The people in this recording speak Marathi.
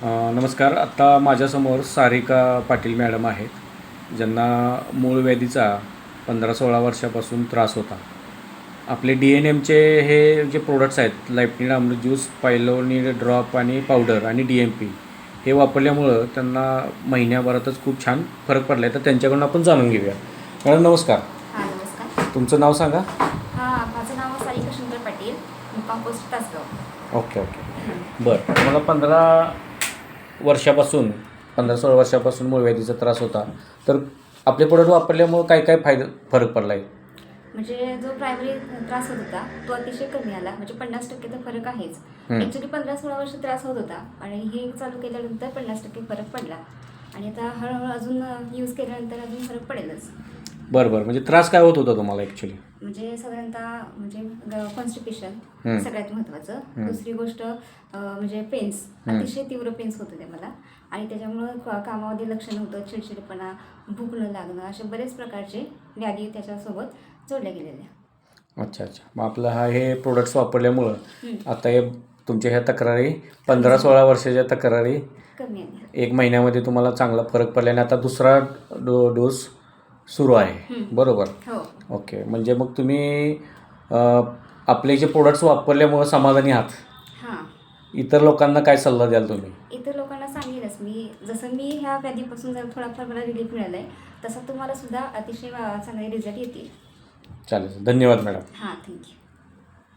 नमस्कार. आत्ता माझ्यासमोर सारिका पाटील मॅडम आहेत, ज्यांना मूळ व्याधीचा 15-16 वर्षापासून त्रास होता. आपले DNMचे हे जे प्रोडक्ट्स आहेत, लाइफनीड अमृत ज्यूस, पायलोनीड ड्रॉप आणि पावडर आणि DMP हे वापरल्यामुळं त्यांना महिन्याभरातच खूप छान फरक पडला आहे. तर त्यांच्याकडून आपण जाणून घेऊया. मॅडम नमस्कार. हां नमस्कार. तुमचं नाव सांगा. माझं नाव सारिका शंकर पाटील, मुक्काम पोस्ट तासगाव. ओके. बरं, तुम्हाला 15-16 वर्षापासून मूळव्याधीचा त्रास होता. तर आपले प्रोडक्ट वापरल्यामुळं काय फरक पडला आहे? म्हणजे जो प्रायमरी त्रास होत होता तो अतिशय कमी आला, म्हणजे 50% तर फरक आहेच. ॲक्च्युली 15-16 वर्ष त्रास होत होता आणि हे चालू केल्यानंतर 50% फरक पडला आणि आता हळूहळू अजून यूज केल्यानंतर अजून फरक पडेलच. बरं. म्हणजे त्रास काय होत होता तुम्हाला ॲक्च्युली? म्हणजे साधारणतः म्हणजे कॉन्स्टिपेशन सगळ्यात महत्त्वाचं. दुसरी गोष्ट म्हणजे पेन्स, अतिशय तीव्र पेन्स होत होते मला आणि त्याच्यामुळं कामामध्ये लक्ष नव्हतं, चिडचिडपणा, भूक न लागणं, असे बरेच प्रकारचे व्याधी त्याच्यासोबत जोडल्या गेलेल्या. अच्छा. मग आपलं हे प्रोडक्ट्स वापरल्यामुळं आता हे तुमच्या ह्या तक्रारी 15-16 वर्षाच्या तक्रारी कमी आल्या. 1 महिन्यामध्ये तुम्हाला चांगला फरक पडला आणि आता दुसरा डोस सुरू आहे, बरोबर? हो. ओके. म्हणजे मग तुम्ही आपले जे प्रोडक्ट्स वापरल्यामुळं समाधानी आहात. हां. इतर लोकांना काय सल्ला द्याल तुम्ही? इतर लोकांना सांगेलच मी, जसं मी ह्या व्याधीपासून जर थोडाफार मला रिलीफ मिळाला आहे, तसा तुम्हाला सुद्धा अतिशय चांगले रिझल्ट येतील. चालेल. धन्यवाद मॅडम. हां, थँक्यू.